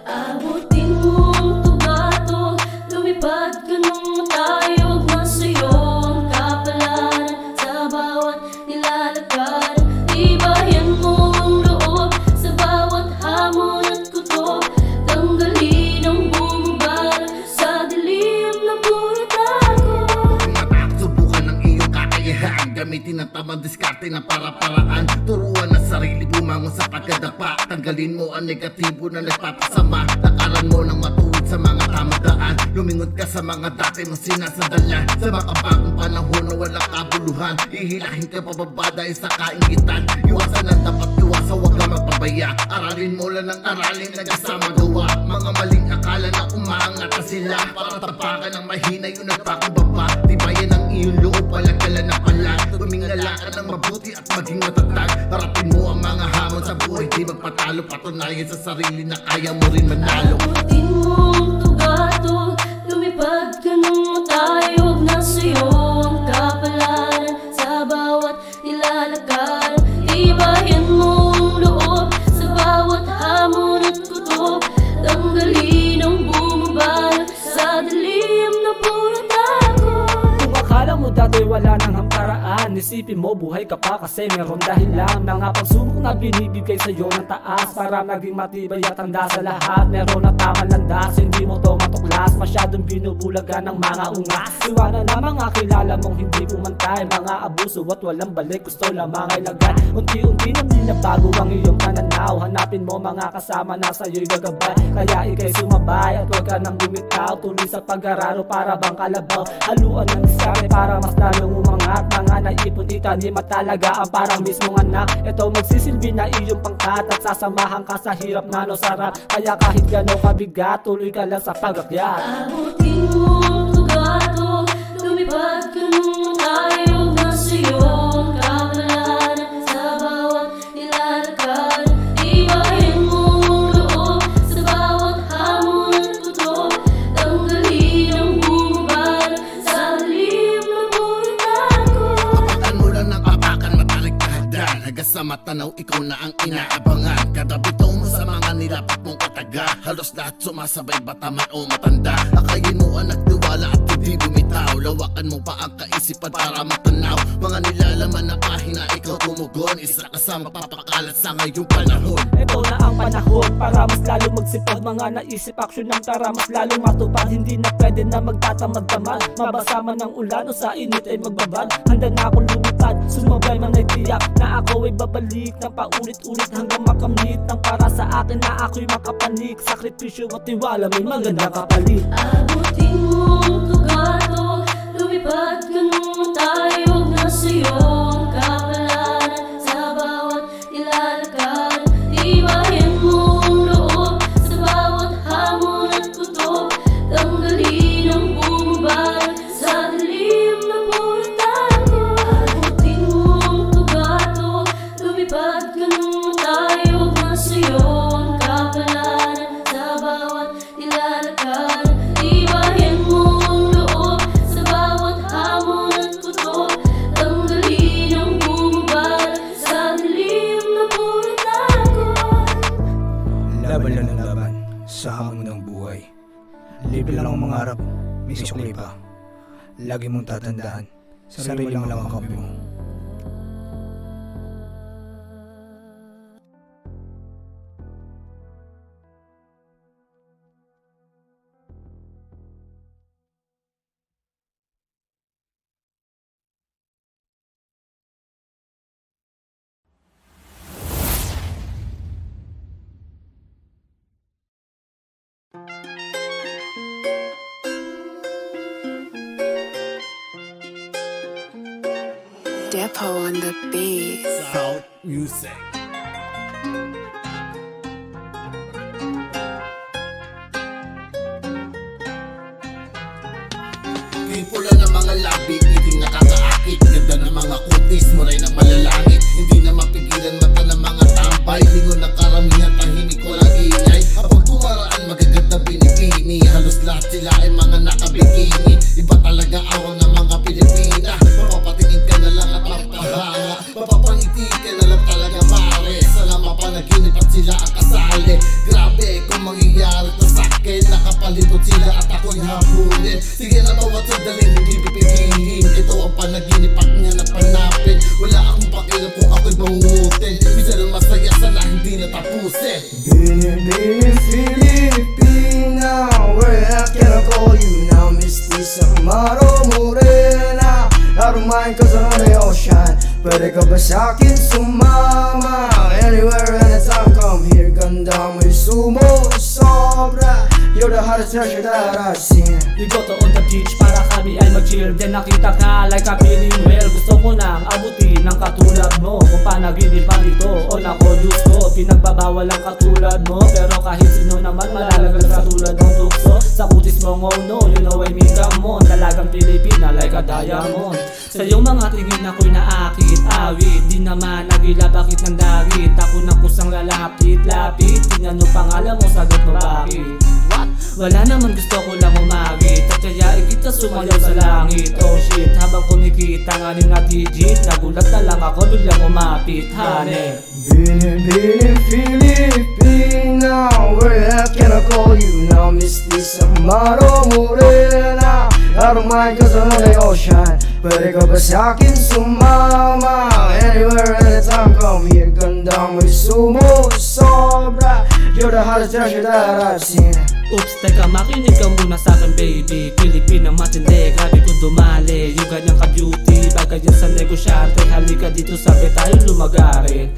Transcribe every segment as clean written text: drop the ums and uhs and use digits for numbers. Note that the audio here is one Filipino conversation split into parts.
Abutin mong tugato, lumipad ka ng matayog na sa'yo ang kapalaran sa bawat nilalakad. Ibayan mo ang loob sa bawat hamon at kutob. Tanggalin ang bumabara sa dilim na puro takot. Subukan ang iyong kakayahan, gamitin ang tamang diskarte na para-paraan. Turuan ang sarili bumangon sa pagkadapa. Tanggalin mo ang negatibo na nagpapasama. Lakaran mo ng matuwid sa mga tamadaan. Lumingon ka sa mga dati mong sinasandalan. Sa makabagong panahon na walang kabuluhan, ihilahin ka pababa dahil sa kaingitan. Iwasan ang dapat iwasan, huwag ka magpabaya. Aralin mo lang ang aralin na kasama gawa. Mga maling akala na umaangat na sila para tapakan ng mahina yung nagpakababa. Tibayan ang iyong loob, palagkalan na pala. Tumingala ka ng mabuti at maging matatag. Harapin mo ang mga hamon sa buhay, di magpatalo. Patunayan sa sarili na kaya mo rin manalo. Abutin mong tugato, lumipad ka ng matayog na sa'yo ang kapalaran sa bawat nilalakad. Ibayan mo ang loob sa bawat hamon at kutob. Tanggalin ang bumabara sa dilim na puro takot. Kung akala mo dati wala nang hamparaan, isipin mo buhay ka pa kasi meron dahilan. Mga pagsubok na binibigay sa'yo ng taas para maging matibay at handa sa lahat. Meron na tamang landas, hindi mo to matuklas. Masyadong binubulagan ng mga ungas. Iwanan na mga kilala mong hindi pumantay. Mga abuso at walang balik, gusto lamang ay lagay. Unti-unti na binabago ang iyong pananaw. Hanapin mo mga kasama na sa'yo'y gagabay. Kaya ikay sumabay at huwag ka nang bumitaw. Tuloy sa pag-araro para bang kalabaw. Haluan ng diskarte para mas lalong umangat. Mga naipon itanim at talaga ang parang mismong anak. Ito magsisilbi na iyong pangkat at sasamahan ka sa hirap na no sarap. Kaya kahit gano'ng kabigat, tuloy ka lang sa pag-akyat. Abutin mong tugato, lumipad ka ng matayog na sa'yo ang kapalaran sa bawat nilalakad. Ibayan mo ang loob sa bawat hamon at kutob. Tanggalin ang bumabara sa dilim na puro takot. Apakan mo lang ng apakan, matalikdadan. Hanggang sa matanaw, ikaw na ang inaabangan. Kada bitaw mo sa mga nilapat mong kataga, halos lahat sumasabay, bata man o matanda. Akayin mo ang nagtiwala at hindi bumitaw. Lawakan mo pa ang kaisipan para matanaw. Mga nilalaman na pahina, ikaw tumugon. Isa ka sa mapapakalat sa ngayong panahon. Ito na ang panahon para mas lalo magsipag. Mga naisip aksyon ng tara mas lalong matupad. Hindi na pwede na magtatamad-tamad. Mabasa man ng ulan o sa init ay magbabad. Handa na akong lumipad, sumabay man ay tiyak na ako ay babalik ng paulit-ulit hanggang makamit ng para sa akin na ako'y makapanik. Sakripisyo at tiwala may magandang kapalit. Abutin mong tugato, lumipad ka ng matayog na sa'yo ang kapalaran sa bawat nilalakad. Ibayan mo ang loob sa bawat hamon at kutob. Tanggalin ang bumabara sa dilim na puro takot. Abutin mong tugato, lumipad ka ng matayog na sa'yo ang kapalaran sa bawat nilalakad. Ibayan mo ang loob sa bawat hamon at kutob. Tanggalin ang bumabara sa dilim na puro takot. Laban lang ng laban sa hamon ng buhay. Libre lang ang mangarap, may sukli pa. Lagi mong tatandaan, sarili mo lang ang kampi mo. Depo on the beat. South Music. King pula ng mga labi, ngiting nakakaakit. Ganda ng mga kutis, muray ng malalangit. Hindi na mapigilan mata ng mga tambay. Lingon ng karamihan, tahimik walang ingay. Habang tumaraan, magaganda binibini. Halos lahat sila ay mga nakabikini. Iba talaga awa ng mga Pilipina. Mapapatingin ka na lang at mapahanga. Mapapangiti ka na lang talaga mare. Salamat mapanaginip at sila ang kasali. Grabe kung mangyayari to sa'kin, nakapalibot sila at ako'y habulin. Sige na bawat sandaling hindi pipiliin, ito ang panaginip at niya napanapin. Wala akong pakialam kung ako'y bangutin, minsan ang masaya sana hindi natapusin. Binibining Filipina, where can I call you now? Mestiza, Amaro, Morena, I don't mind cause I'm on the ocean. Pwede ka ba sa'kin sumama? Anywhere, anytime, come here. Ganda mo'y sumo, sobra. You're the hottest treasure that I've seen. We go to on the beach para kami ay mag-chill. Then nakita ka like a feeling well. Gusto ko nang abutin ng katulad mo. Kung panaginip man ito o nako Diyos ko, pinagbabawal ang katulad mo. Pero kahit sino naman malalaglag sa tulad ng tukso. Sa kutis mo no, you know I mean come on. Dalagang Pilipina like a diamond. Sa iyong mga tingin ako'y naakit, awit. Di naman nagila bakit ng darit. Ako na kusang lalapit-lapit. Tingnan yung pangalan mo, sagot mo bakit? Wala naman, gusto ko lang umawit. At kaya kita sumayaw sa langit. Oh shit, habang kumikita nga rin na digit, nagulat na lang ako, biglang umapit, honey. Binibining Filipina, where can I call you now? Mestiza, Amaro, Morena, I don't mind cause I'm on the ocean. Pwede ka ba sa'kin sumama? Anywhere, anytime, come here. Ganda mo'y sumo, sobra. You're the hottest treasure that I've seen. Oops, teka, makinig ka muna sa'kin baby. Pilipina matindi, grabe kung dumali. Yung ganyang ka-beauty, bagay yan sa negosyante. Halika dito, sabi tayo lumagarin.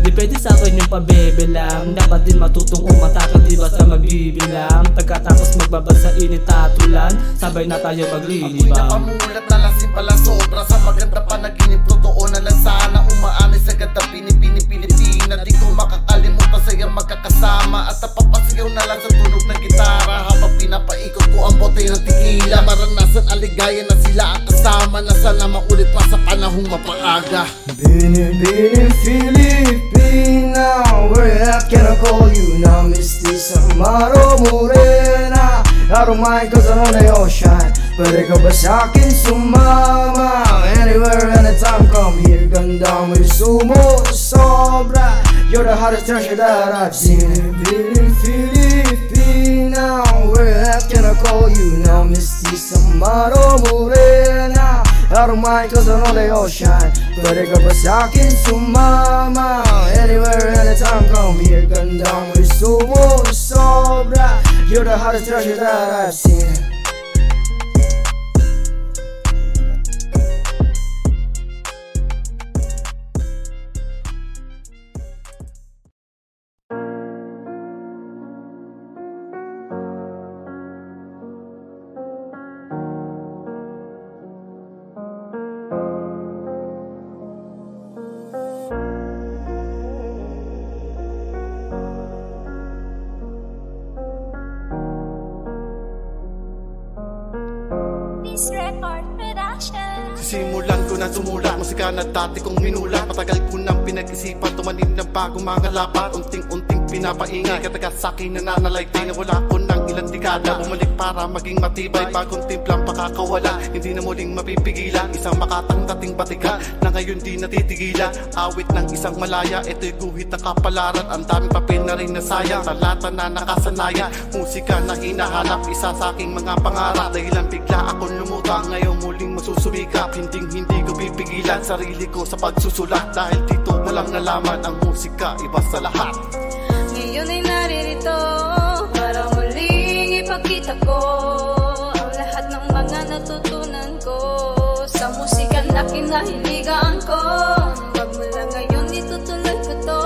Di pwede sa'kin yung pabebe lang. Dapat din matutong umatakal, di basta magbibilang. Pagkatapos magbabad sa init tatulan, sabay na tayo maglilibang. Ako'y napamulat na lasing pala sobra. Sa maganda panaginip, totoo na lang sana. Umaanay sa ganda, Pilipina. Di ko makakalimutan sa'yo magkakasama. At napapasigaw na lang sa tunog ng gitara. Habang pinapaikot ko ang bote ng tequila. Maranasan aligaya na sila ang kasama. Na sana maulit pa sa panahong mapaaga. Binibining Filipina, where can I call you now? Mestiza, Amaro, Morena, I don't mind cause I'm on the ocean. Pwede ka ba sa'kin sumama? Anywhere, anytime, come here. Ganda mo'y sumo, sobra. You're the hottest treasure that I've seen. Binibining Filipina, where can I call you now? Mestiza, Amaro, Morena, I don't mind cause I'm on the ocean. Pwede ka ba sa'kin sumama? Anywhere, anytime, come here. Ganda mo'y sumo, sobra. You're the hottest treasure that I've seen. Simulan ko na sumulat, musika na dati kong minulat. Matagal ko nang pinag-isipan, tumanim ng bagong mga lapat. Unting-unting pinapaingay, katagat sa'kin nananalaytay. Nawala ko ng ilang dekada, bumalik para maging matibay. Bagong timplang pakakawala, hindi na muling mapipigilan. Isang makatang dating batigan, na ngayon di natitigilan. Awit ng isang malaya, ito'y guhit na kapalaran. Ang daming papel na rin nasayang, talata na nakasanayan. Musika na hinahanap, isa sa aking mga pangarap. Dahilan bigla akong lumutang, ngayon muling masusumikap. Hindi ko pipigilan sarili ko sa pagsusulat. Dahil dito mo lang nalaman ang musika, iba sa lahat. Ngayon ay naririto para muling ipakita ko ang lahat ng mga natutunan ko sa musika na kinahiligan ko. Magmula ngayon itutuloy ko to,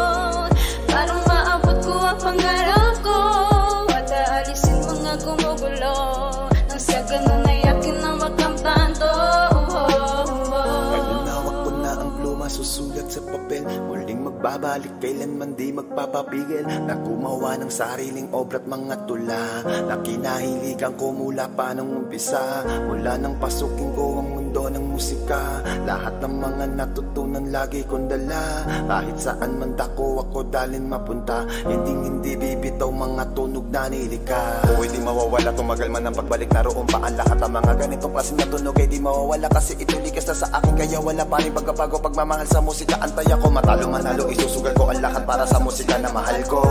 parang maabot ko ang pangarap ko. At aalisin mga gumugulo nang sa ganun ay akin na magkampanto. Susulat sa papel, muling magbabalik, kailanman di magpapapigil. Na gumawa ng sariling obra't mga tula na kinahiligan ko mula pa nung umpisa. Mula nang pasukin ko ang mundo ng musika, lahat ng mga natutunan lagi kong dala. Kahit saan man dako ako dalin mapunta, hindi bibitaw mga tunog na nilika. O hindi mawawala, tumagal man ang pagbalik, naroon pa ang lahat ng mga ganitong klase na tunog ay di mawawala. Kasi ito likas na sa akin, kaya wala pa rin pagkabago. Pagmamahal sa musika, antay ako matalo manalo. isusugal ko ang lahat para sa musika na mahal ko.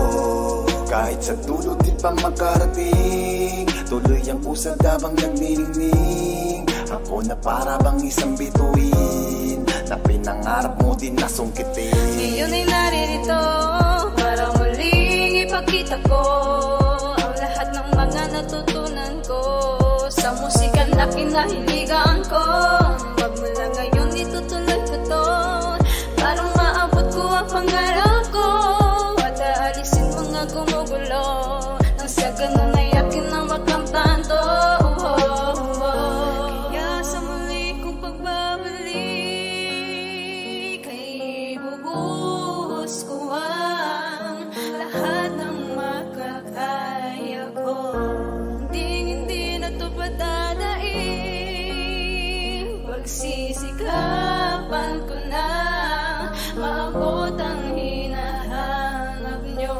Kahit sa dulo di pa makarating, tuloy ang usad habang nagniningning. Ako na para bang isang bituin na pinangarap mo din nasungkitin. Ngayon ay naririto para muling ipakita ko ang lahat ng mga natutunan ko sa musika na kinahiligan ko. Magmula ngayon itutuloy ko to parang maabot ko ang pangarap ko at aalisin mga gumugulo nang sa ganun ay akin ang makamtan to. Kaya sa muli kong pagbabalik ay bubuhos ko ang lahat ng makakaya ko. Hindi na to padadaig, pagsisikapan ko na maabot ang hinahanap nyo.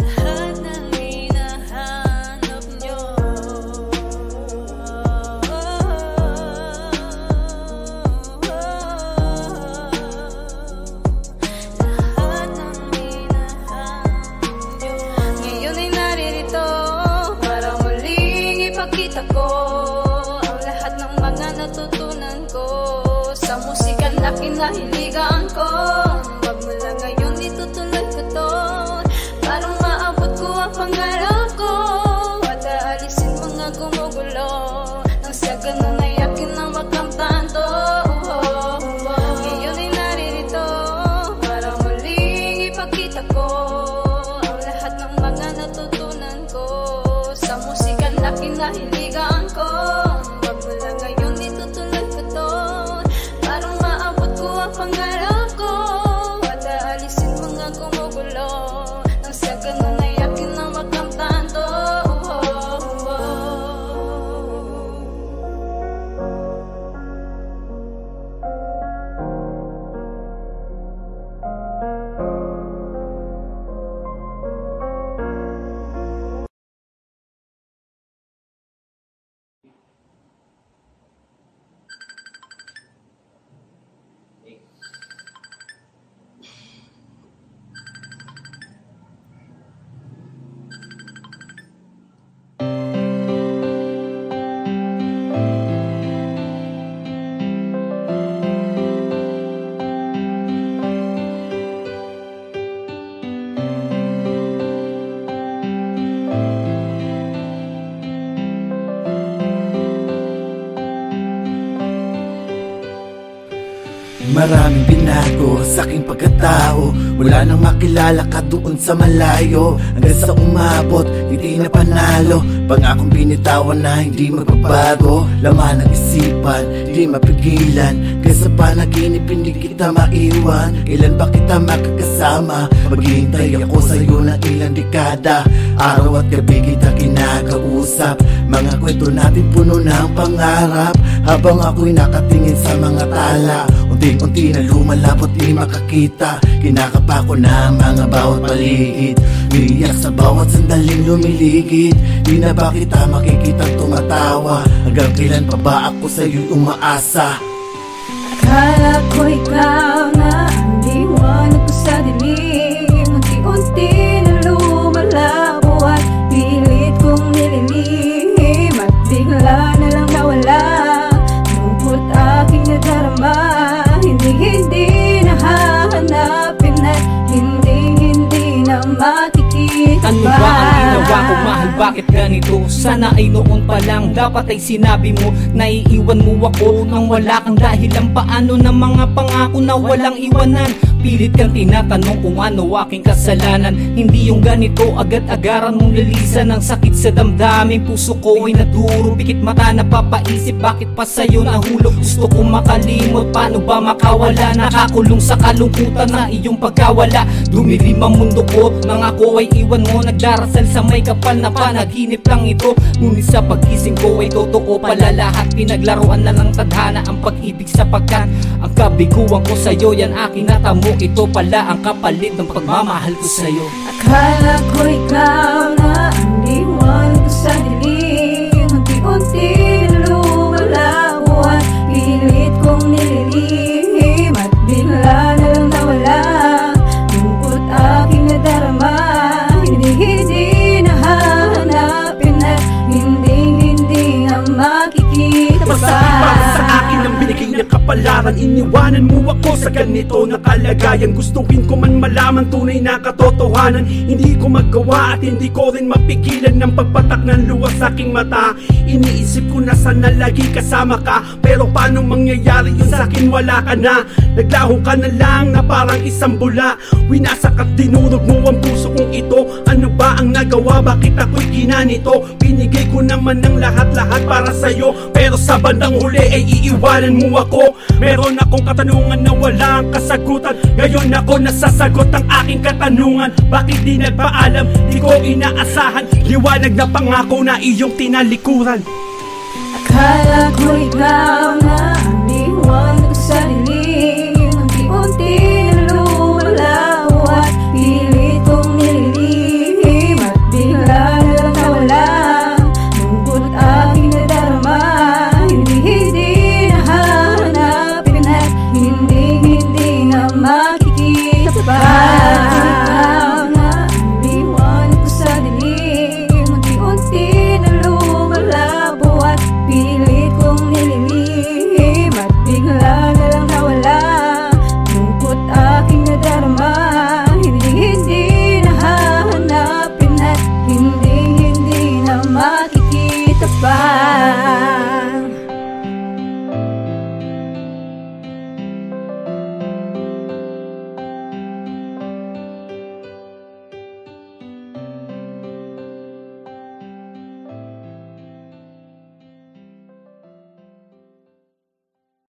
Lahat ng hinahanap nyo. Lahat ng hinahanap nyo. Ngayon ay naririto para muling ipakita ko ang lahat ng mga natutunan ko sa musika na kinahiligan ko. Magmula ngayon itutuloy ko to parang maabot ko ang pangarap ko at aalisin mga gumugulo nang sa ganun ay akin ang makamtan to. Ngayon ay naririto para muling ipakita ko ang lahat ng mga natutunan ko sa musika na kinahiligan ko. Magmula ngayon itutuloy ko to parang maabot ko ang pangarap ko at aalisin mga gumugulo nang sa ganun ay akin ang makamtan to. Maraming binago sa aking pagkatao, wala nang makilala ka doon sa malayo. Hanggang sa umabot, hindi na panalo. Pangakong binitawan na hindi magbabago. Laman ng isipan, hindi mapigilan. Kaya sa panaginip hindi kita maiwan. Kailan ba kita makakasama? Maghihintay ako sa'yo ng ilang dekada. Araw at gabi kita kinakausap. Mga kwento natin puno ng pangarap. Habang ako'y nakatingin sa mga tala, unti-unti na lumalapot di makakita. Kinakapa ko na mga bawat paligid. Iiyak sa bawat sandaling lumiligid. Di na ba kita makikita tumatawa? Hanggang kailan pa ba ako sa'yo'y umaasa? Akala ko ikaw na ang liwanag ko sa dilim. Unti-unti na lumalabo at pilit kong nililihim. At bigla na lang nawala lungkot aking nadarama. Hindi nahahanapin at hindi na makikita. Ano ba ang ginawa ko, mahal? Bakit ganito? Sana ay noon pa lang dapat ay sinabi mo na iiwan mo ako nang wala kang dahilan. Paano na mga pangako na walang iwanan? Pilit kang tinatanong kung ano aking kasalanan. Hindi yung ganito, agad-agaran mong lilisan ng sakit sa damdamin. Puso ko ay naduro, pikit mata napapaisip, bakit pa sa'yo nahulog? Gusto ko makalimot, paano ba makawala? Nakakulong sa kalungkutan na iyong pagkawala. Dumilim ang mundo ko, nang ako ay iwan mo. Nagdarasal sa may kapal na panaginip lang ito. Ngunit sa pagising ko ay totoo pala lahat. Pinaglaruan na ng tadhana ang pag-ibig, sapagkat ang kabiguan ko sa'yo, yan aking natamo. Ito pala ang kapalit ng pagmamahal ko sa'yo. Akala ko ikaw na ang liwanag ko sa dilim. ng kapalaran. Iniwanan mo ako sa ganito na kalagayan. Gustuhin ko man malaman tunay na katotohanan. Hindi ko magawa at hindi ko rin mapigilan ng pagpatak ng luha sa aking mata. Iniisip ko na sana lagi kasama ka, pero paano mangyayari yun sa akin wala ka na? Naglaho ka na lang na parang isang bula. Winasak at dinurog mo ang puso kong ito. Ano ba ang nagawa? Bakit ako'y ginanito? Binigay ko naman ng lahat-lahat para sa'yo, pero sa bandang huli ay iiwanan mo ako. Meron akong katanungan na walang kasagutan. Ngayon ako nasasagot ang aking katanungan. Bakit di nagpaalam? Di ko inaasahan. Liwanag na pangako na iyong tinalikuran. Akala ko ikaw na